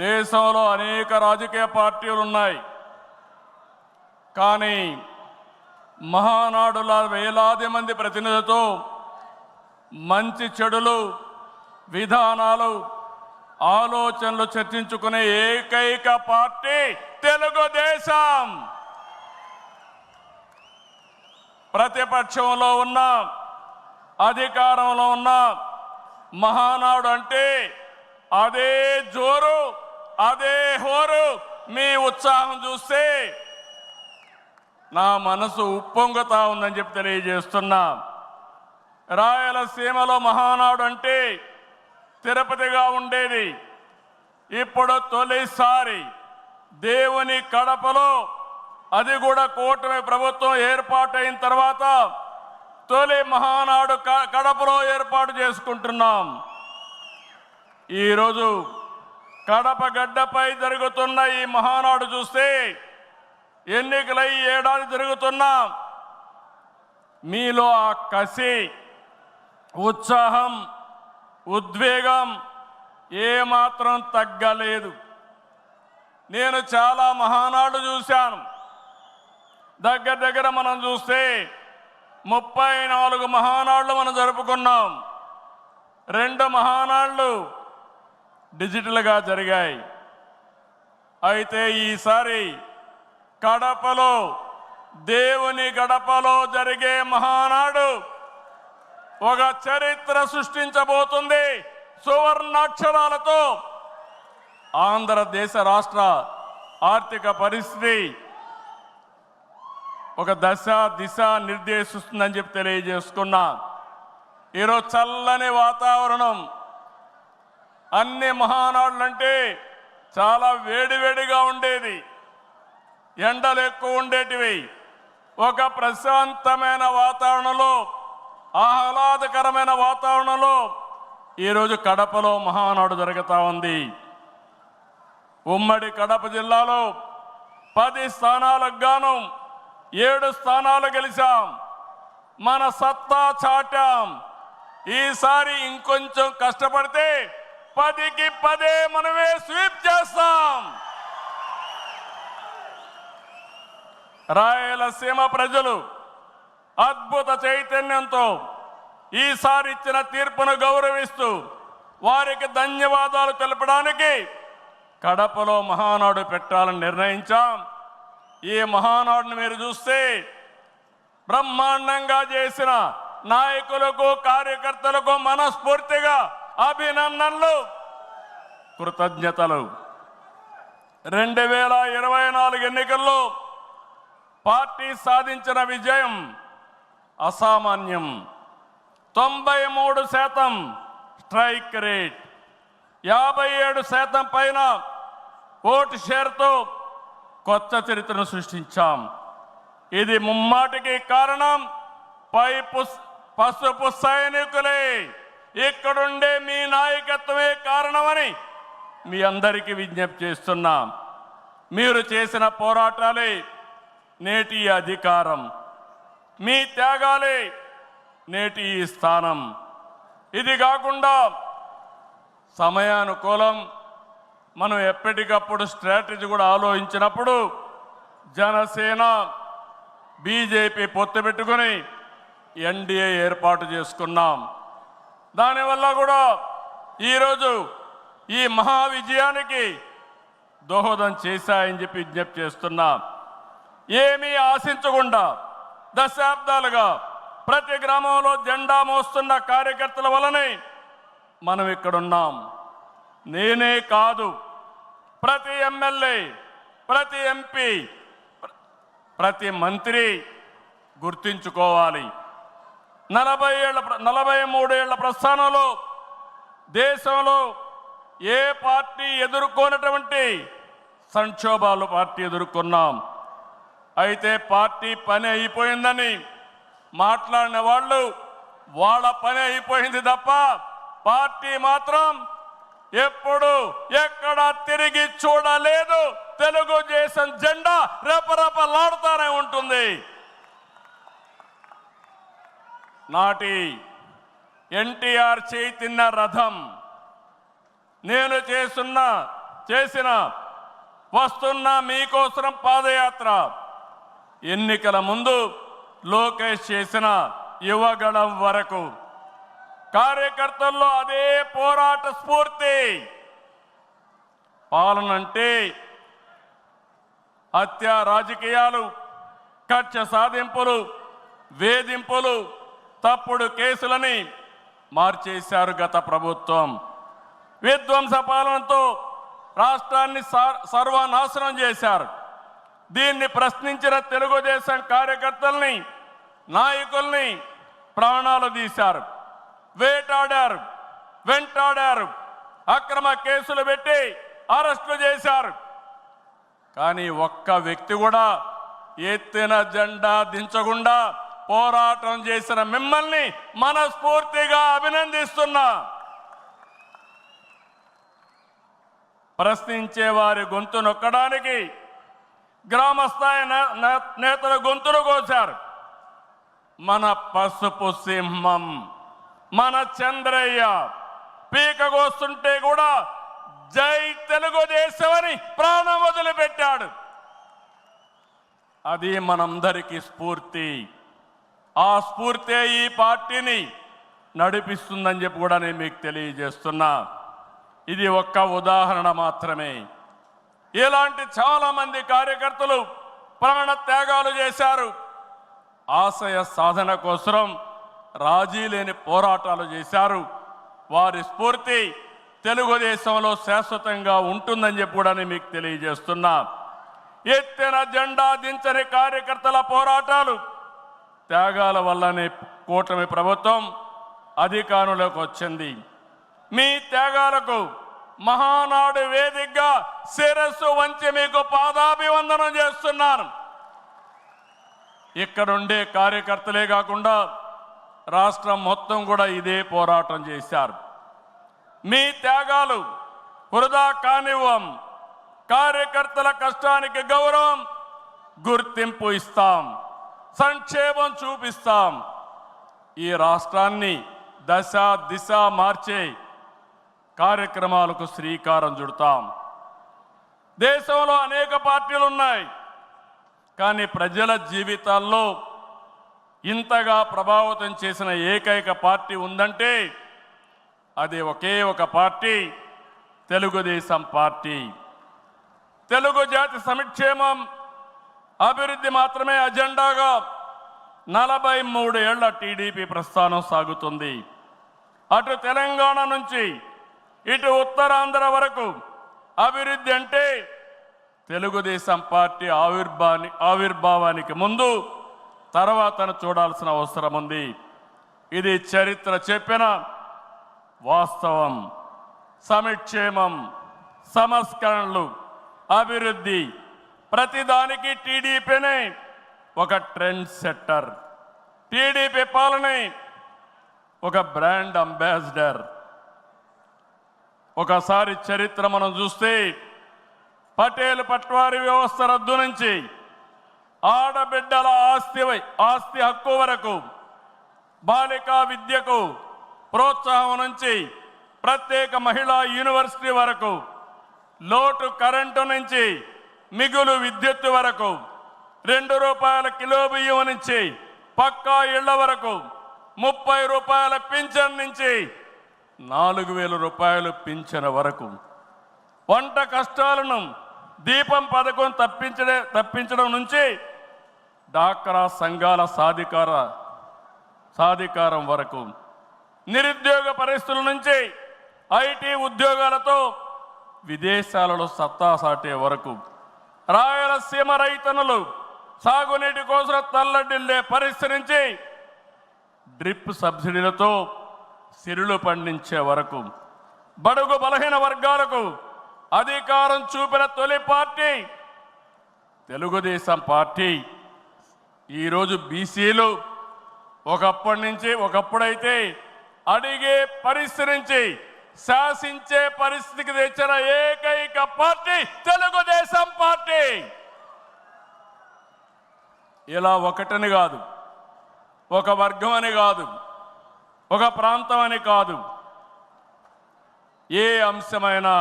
దేశంలో అనేక రాజకీయ పార్టీలు ఉన్నాయి. కానీ మహానాడుల వేలాది మంది ప్రతినిధులతో మంచి చెడులు, విధానాలు, ఆలోచనలు చర్చించుకునే ఏకైక పార్టీ తెలుగుదేశం. ప్రతిపక్షంలో ఉన్న, అధికారంలో ఉన్న మహానాడు అంటే అదే జోరు, అదే హోరు. మీ ఉత్సాహం చూస్తే నా మనసు ఉప్పొంగుతా ఉందని చెప్పి తెలియజేస్తున్నా. రాయలసీమలో మహానాడు అంటే తిరుపతిగా ఉండేది. ఇప్పుడు తొలిసారి దేవుని కడపలో, అది కూడా కూటమి ప్రభుత్వం ఏర్పాటైన తర్వాత తొలి మహానాడు కడపలో ఏర్పాటు చేసుకుంటున్నాం. ఈరోజు కడప గడ్డపై జరుగుతున్న ఈ మహానాడు చూస్తే ఎన్నికలై ఏడాది జరుగుతున్నా మీలో ఆ కసి, ఉత్సాహం, ఉద్వేగం ఏమాత్రం తగ్గలేదు. నేను చాలా మహానాడు చూశాను. దగ్గర మనం చూస్తే 34 మహానాళ్ళు మనం జరుపుకున్నాం. 2 మహానాళ్ళు డిజిటల్గా జరిగాయి. అయితే ఈసారి కడపలో, దేవుని గడపలో జరిగే మహానాడు ఒక చరిత్ర సృష్టించబోతుంది. సువర్ణాక్షరాలతో ఆంధ్రదేశ రాష్ట్ర ఆర్థిక పరిస్థితి ఒక దిశ నిర్దేశిస్తుందని చెప్పి తెలియజేసుకున్నా. ఈరోజు చల్లని వాతావరణం. అన్ని మహానాడులంటే చాలా వేడివేడిగా ఉండేది, ఎండలు ఎక్కువ ఉండేటివి. ఒక ప్రశాంతమైన వాతావరణంలో, ఆహ్లాదకరమైన వాతావరణంలో ఈరోజు కడపలో మహానాడు జరుగుతూ ఉంది. ఉమ్మడి కడప జిల్లాలో 10 స్థానాలకు గాను 7 స్థానాలు గెలిచాం. మన సత్తా చాటాం. ఈసారి ఇంకొంచెం కష్టపడితే 10కి 10 మనమే స్వీప్ చేస్తాం. రాయలసీమ ప్రజలు అద్భుత చైతన్యంతో ఈసారి ఇచ్చిన తీర్పును గౌరవిస్తూ వారికి ధన్యవాదాలు తెలపడానికి కడపలో మహానాడు పెట్టాలని నిర్ణయించాం. ఈ మహానాడును మీరు చూస్తే బ్రహ్మాండంగా చేసిన నాయకులకు, కార్యకర్తలకు మనస్ఫూర్తిగా అభినందనలు, కృతజ్ఞతలు. 2024 ఎన్నికల్లో పార్టీ సాధించిన విజయం అసామాన్యం. 93% స్ట్రైక్ రేట్, 57% పైన ఓటు షేర్తో కొత్త చరిత్రను సృష్టించాం. ఇది ముమ్మాటికి కారణం పసుపు సైనికులే. ఇక్కడుండే మీ నాయకత్వమే కారణమని మీ అందరికీ విజ్ఞప్తి చేస్తున్నాం. మీరు చేసిన పోరాటాలే నేటి అధికారం, మీ త్యాగాలే నేటి ఈ స్థానం. ఇది కాకుండా సమయానుకూలం మనం ఎప్పటికప్పుడు స్ట్రాటజీ కూడా ఆలోచించినప్పుడు జనసేన, బీజేపీ పొత్తు పెట్టుకుని ఎన్డీఏ ఏర్పాటు చేసుకున్నాం. దానివల్ల కూడా ఈరోజు ఈ మహా విజయానికి దోహదం చేశాయని చెప్పి విజ్ఞప్తి చేస్తున్నాం. ఏమీ ఆశించకుండా దశాబ్దాలుగా ప్రతి గ్రామంలో జెండా మోస్తున్న కార్యకర్తల వలనే మనం ఇక్కడున్నాం. నేనే కాదు, ప్రతి ఎమ్మెల్యే, ప్రతి ఎంపీ, ప్రతి మంత్రి గుర్తించుకోవాలి. 43 ఏళ్ల ప్రస్థానంలో దేశంలో ఏ పార్టీ ఎదుర్కొన్నటువంటి సంక్షోభాలు పార్టీ ఎదుర్కొన్నాం. అయితే పార్టీ పని అయిపోయిందని మాట్లాడిన వాళ్ళు వాళ్ళ పని అయిపోయింది తప్ప పార్టీ మాత్రం ఎప్పుడు ఎక్కడ తిరిగి చూడలేదు. తెలుగుదేశం జెండా రెపరెపలాడుతూనే ఉంటుంది. నాటి ఎన్టీఆర్ చేయి తిన్న రథం, నేను చేస్తున్న చేసిన వస్తున్న మీకోసం పాదయాత్ర, ఎన్నికల ముందు లోకేష్ చేసిన యువగళం వరకు కార్యకర్తల్లో అదే పోరాట స్ఫూర్తి. పాలన అంటే హత్య రాజకీయాలు, కక్ష సాధింపులు, వేధింపులు, తప్పుడు కేసులని మార్చేశారు గత ప్రభుత్వం. విధ్వంస పాలనతో రాష్ట్రాన్ని సర్వనాశనం చేశారు. దీన్ని ప్రశ్నించిన తెలుగుదేశం కార్యకర్తల్ని, నాయకుల్ని ప్రాణాలు తీశారు, వేటాడారు, వెంటాడారు, అక్రమ కేసులు పెట్టి అరెస్టులు చేశారు. కానీ ఒక్క వ్యక్తి కూడా ఎత్తిన జెండా దించకుండా పోరాటం చేసిన మిమ్మల్ని మనస్ఫూర్తిగా అభినందిస్తున్నా. ప్రశ్నించే వారి గొంతు నొక్కడానికి గ్రామస్థాయి నేతల గొంతులు కోశారు. మన పసుపు సింహం, మన చంద్రయ్య పీకగోస్తుంటే కూడా జై తెలుగుదేశం అని ప్రాణం వదిలిపెట్టాడు. అది మనందరికీ స్ఫూర్తి. ఆ స్ఫూర్తే ఈ పార్టీని నడిపిస్తుందని చెప్పి కూడా నేను మీకు తెలియజేస్తున్నా. ఇది ఒక్క ఉదాహరణ మాత్రమే. ఇలాంటి చాలా మంది కార్యకర్తలు ప్రాణ త్యాగాలు చేశారు. ఆశయ సాధన కోసం రాజీ లేని పోరాటాలు చేశారు. వారి స్ఫూర్తి తెలుగుదేశంలో శాశ్వతంగా ఉంటుందని చెప్పి కూడా నేను మీకు తెలియజేస్తున్నా. ఎత్తిన జెండా దించని కార్యకర్తల పోరాటాలు, త్యాగాల వల్లనే కూటమి ప్రభుత్వం అధికారంలోకి వచ్చింది. మీ త్యాగాలకు మహానాడు వేదికగా శిరస్సు వంచి మీకు పాదాభివందనం చేస్తున్నాను. ఇక్కడుండే కార్యకర్తలే కాకుండా రాష్ట్రం మొత్తం కూడా ఇదే పోరాటం చేశారు. మీ త్యాగాలు వృధా కానివ్వం. కార్యకర్తల కష్టానికి గౌరవం, గుర్తింపు ఇస్తాం, సంక్షేమం చూపిస్తాం. ఈ రాష్ట్రాన్ని దశ దిశ మార్చే కార్యక్రమాలకు శ్రీకారం చుడతాం. దేశంలో అనేక పార్టీలు ఉన్నాయి, కానీ ప్రజల జీవితాల్లో ఇంతగా ప్రభావితం చేసిన ఏకైక పార్టీ ఉందంటే అది ఒకే ఒక పార్టీ, తెలుగుదేశం పార్టీ. తెలుగు జాతి సంక్షేమం, అభివృద్ధి మాత్రమే అజెండాగా 43 ఏళ్ల టీడీపీ ప్రస్థానం సాగుతుంది. అటు తెలంగాణ నుంచి ఇటు ఉత్తరాంధ్ర వరకు అభివృద్ధి అంటే తెలుగుదేశం పార్టీ ఆవిర్భావానికి ముందు తర్వాతను చూడాల్సిన అవసరం ఉంది. ఇది చరిత్ర చెప్పిన వాస్తవం. సంక్షేమం, సంస్కరణలు, అభివృద్ధి, ప్రతిదానికి టీడీపీనే ఒక ట్రెండ్ సెట్టర్. టీడీపీ పాలనే ఒక బ్రాండ్ అంబాసిడర్. ఒకసారి చరిత్ర మనం చూస్తే పటేల్ పట్వారీ వ్యవస్థ రద్దు నుంచి ఆడబిడ్డల ఆస్తి హక్కు వరకు, బాలికా విద్యకు ప్రోత్సాహం నుంచి ప్రత్యేక మహిళా యూనివర్సిటీ వరకు, లోటు కరెంటు నుంచి మిగులు విద్యుత్ వరకు, ₹2 కిలో బియ్యం నుంచి పక్కా ఇళ్ల వరకు, ₹30 పింఛన్ నుంచి ₹4,000 పింఛన్ వరకు, వంట కష్టాలను దీపం పథకం తప్పించడం నుంచి డాక్రా సంఘాల సాధికారం వరకు, నిరుద్యోగ పరిస్థితుల నుంచి ఐటీ ఉద్యోగాలతో విదేశాలలో సత్తా సాటే వరకు, రాయలసీమ రైతన్నులు సాగునీటి కోసం తల్లడిల్లే పరిస్థితి నుంచి డ్రిప్ సబ్సిడీలతో సిరులు పండించే వరకు, బడుగు బలహీన వర్గాలకు అధికారం చూపిన తొలి పార్టీ తెలుగుదేశం పార్టీ. ఈరోజు బీసీలు ఒకప్పుడైతే అడిగే పరిస్థితి నుంచి శాసించే పరిస్థితికి తెచ్చిన ఏకైక పార్టీ తెలుగుదేశం పార్టీ. ఇలా ఒకటని కాదు, ఒక వర్గం అని కాదు, ఒక ప్రాంతం అని కాదు, ఏ అంశమైనా